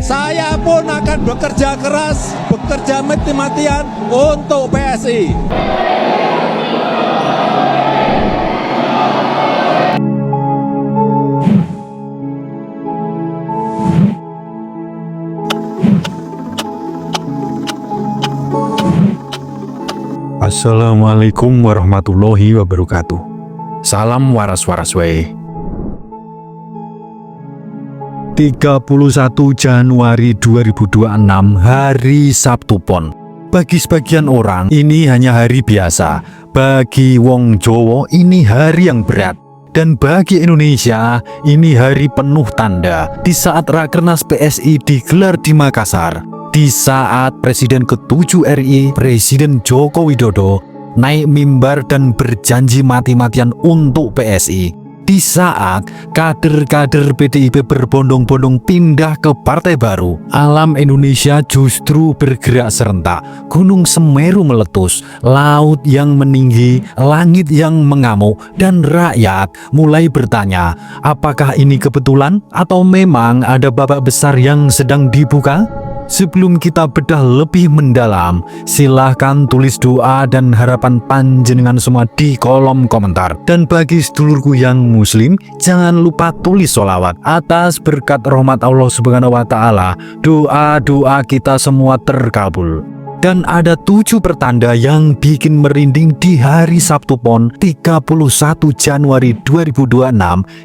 Saya pun akan bekerja keras, bekerja mati-matian untuk PSI. Assalamualaikum warahmatullahi wabarakatuh. Salam waras-waras wae. 31 Januari 2026 hari Sabtu Pon. Bagi sebagian orang ini hanya hari biasa. Bagi wong Jawa ini hari yang berat. Dan bagi Indonesia ini hari penuh tanda. Di saat Rakernas PSI digelar di Makassar, di saat Presiden ke-7 RI, Presiden Joko Widodo, naik mimbar dan berjanji mati-matian untuk PSI. Di saat kader-kader PDIP berbondong-bondong pindah ke partai baru, alam Indonesia justru bergerak serentak. Gunung Semeru meletus, laut yang meninggi, langit yang mengamuk, dan rakyat mulai bertanya, apakah ini kebetulan atau memang ada babak besar yang sedang dibuka? Sebelum kita bedah lebih mendalam, silahkan tulis doa dan harapan panjenengan semua di kolom komentar. Dan bagi sedulurku yang muslim, jangan lupa tulis sholawat. Atas berkat rahmat Allah Subhanahu wa Ta'ala, doa-doa kita semua terkabul. Dan ada 7 pertanda yang bikin merinding di hari Sabtu Pon 31 Januari 2026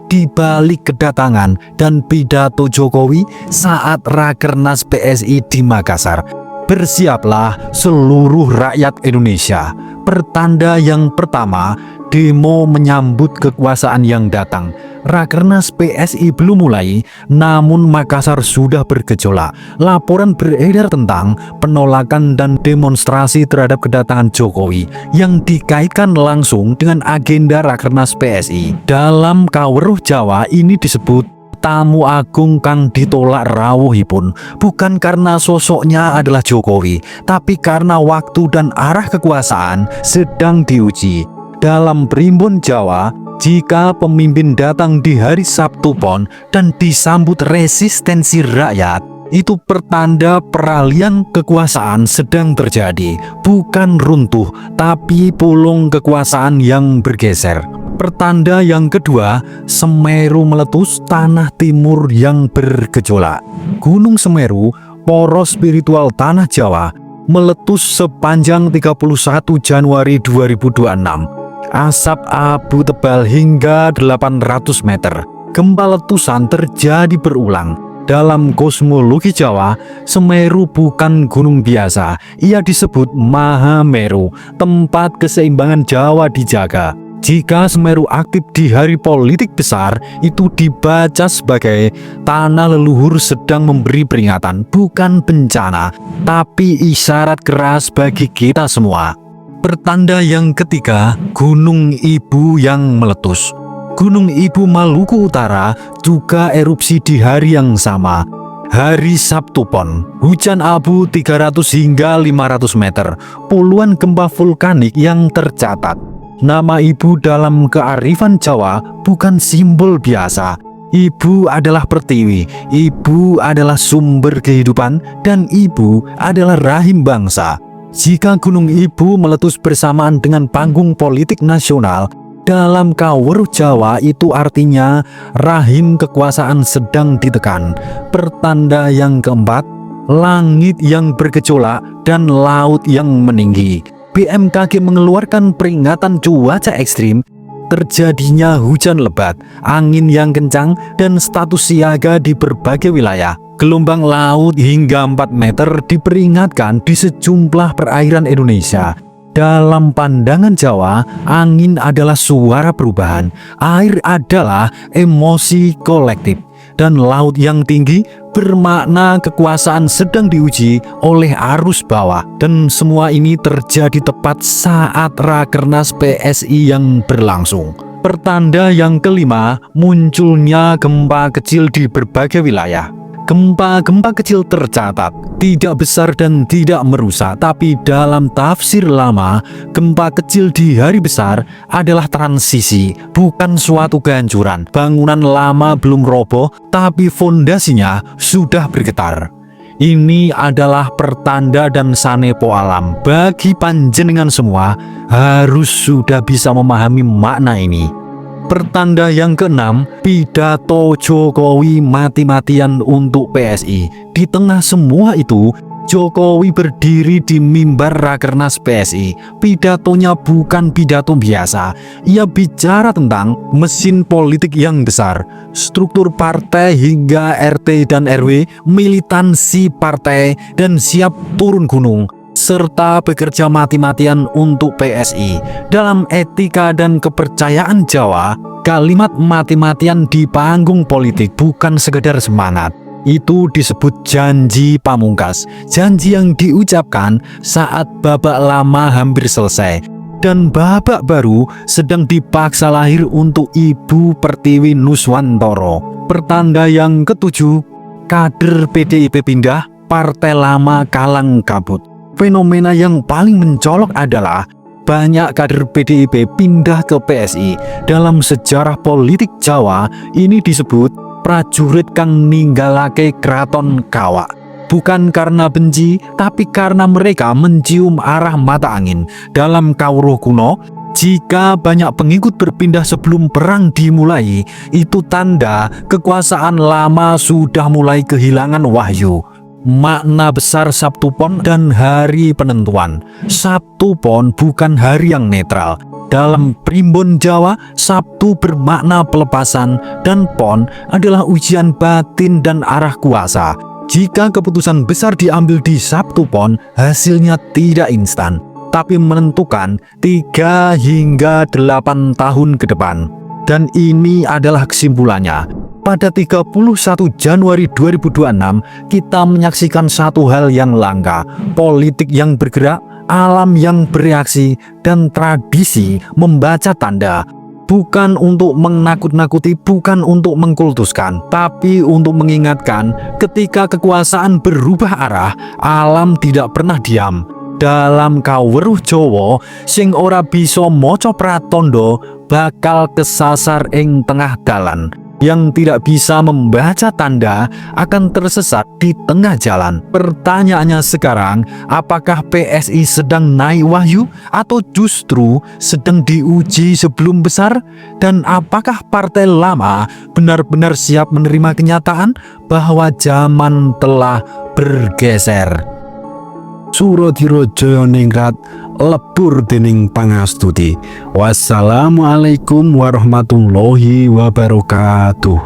di balik kedatangan dan pidato Jokowi saat Rakernas PSI di Makassar. Bersiaplah seluruh rakyat Indonesia. Pertanda yang pertama, demo menyambut kekuasaan yang datang. Rakernas PSI belum mulai, namun Makassar sudah bergejolak. Laporan beredar tentang penolakan dan demonstrasi terhadap kedatangan Jokowi yang dikaitkan langsung dengan agenda Rakernas PSI. Dalam Kaweruh Jawa ini disebut tamu agung kang ditolak rawuhipun, bukan karena sosoknya adalah Jokowi, tapi karena waktu dan arah kekuasaan sedang diuji. Dalam Primbon Jawa, jika pemimpin datang di hari Sabtu Pon dan disambut resistensi rakyat, itu pertanda peralihan kekuasaan sedang terjadi, bukan runtuh, tapi pulung kekuasaan yang bergeser. Pertanda yang kedua, Semeru meletus, tanah timur yang bergejolak. Gunung Semeru, poros spiritual tanah Jawa, meletus sepanjang 31 Januari 2026. Asap abu tebal hingga 800 meter. Gempa letusan terjadi berulang. Dalam kosmologi Jawa, Semeru bukan gunung biasa. Ia disebut Mahameru, tempat keseimbangan Jawa dijaga. Jika Semeru aktif di hari politik besar, itu dibaca sebagai tanah leluhur sedang memberi peringatan, bukan bencana, tapi isyarat keras bagi kita semua. Pertanda yang ketiga, Gunung Ibu yang meletus. Gunung Ibu Maluku Utara juga erupsi di hari yang sama. Hari Sabtu Pon, hujan abu 300 hingga 500 meter, puluhan gempa vulkanik yang tercatat. Nama Ibu dalam kearifan Jawa bukan simbol biasa. Ibu adalah pertiwi, Ibu adalah sumber kehidupan, dan Ibu adalah rahim bangsa. Jika Gunung Ibu meletus bersamaan dengan panggung politik nasional, dalam Kaweruh Jawa itu artinya rahim kekuasaan sedang ditekan. Pertanda yang keempat, langit yang bergejolak dan laut yang meninggi. BMKG mengeluarkan peringatan cuaca ekstrim, terjadinya hujan lebat, angin yang kencang, dan status siaga di berbagai wilayah. Gelombang laut hingga 4 meter diperingatkan di sejumlah perairan Indonesia. Dalam pandangan Jawa, angin adalah suara perubahan, air adalah emosi kolektif, dan laut yang tinggi bermakna kekuasaan sedang diuji oleh arus bawah. Dan semua ini terjadi tepat saat Rakernas PSI yang berlangsung. Pertanda yang kelima, munculnya gempa kecil di berbagai wilayah. Gempa-gempa kecil tercatat, tidak besar dan tidak merusak, tapi dalam tafsir lama, gempa kecil di hari besar adalah transisi, bukan suatu kehancuran. Bangunan lama belum roboh, tapi fondasinya sudah bergetar. Ini adalah pertanda dan sanepo alam. Bagi panjenengan semua, harus sudah bisa memahami makna ini. Pertanda yang keenam, pidato Jokowi mati-matian untuk PSI. Di tengah semua itu, Jokowi berdiri di mimbar Rakernas PSI. Pidatonya bukan pidato biasa. Ia bicara tentang mesin politik yang besar, struktur partai hingga RT dan RW, militansi partai, dan siap turun gunung, serta bekerja mati-matian untuk PSI. Dalam etika dan kepercayaan Jawa, kalimat mati-matian di panggung politik bukan sekedar semangat. Itu disebut janji pamungkas, janji yang diucapkan saat babak lama hampir selesai dan babak baru sedang dipaksa lahir untuk Ibu Pertiwi Nuswantoro. Pertanda yang ketujuh, kader PDIP pindah, partai lama kalang kabut. Fenomena yang paling mencolok adalah banyak kader PDIP pindah ke PSI. Dalam sejarah politik Jawa, ini disebut prajurit kang ninggalake kraton kawak. Bukan karena benci, tapi karena mereka mencium arah mata angin. Dalam kawruh kuno, jika banyak pengikut berpindah sebelum perang dimulai, itu tanda kekuasaan lama sudah mulai kehilangan wahyu. Makna besar Sabtu Pon dan hari penentuan. Sabtu Pon bukan hari yang netral. Dalam primbon Jawa, Sabtu bermakna pelepasan dan Pon adalah ujian batin dan arah kuasa. Jika keputusan besar diambil di Sabtu Pon, hasilnya tidak instan, tapi menentukan 3 hingga 8 tahun ke depan. Dan ini adalah kesimpulannya. Pada 31 Januari 2026, kita menyaksikan satu hal yang langka, politik yang bergerak, alam yang bereaksi, dan tradisi membaca tanda. Bukan untuk menakut-nakuti, bukan untuk mengkultuskan, tapi untuk mengingatkan ketika kekuasaan berubah arah, alam tidak pernah diam. Dalam kawruh Jawa, sing ora bisa maca pratandha bakal kesasar ing tengah dalan. Yang tidak bisa membaca tanda akan tersesat di tengah jalan. Pertanyaannya sekarang, apakah PSI sedang naik wahyu atau justru sedang diuji sebelum besar? Dan apakah partai lama benar-benar siap menerima kenyataan bahwa zaman telah bergeser? Suradira Jayaningrat lebur dening pangastuti. Wassalamualaikum warahmatullahi wabarakatuh.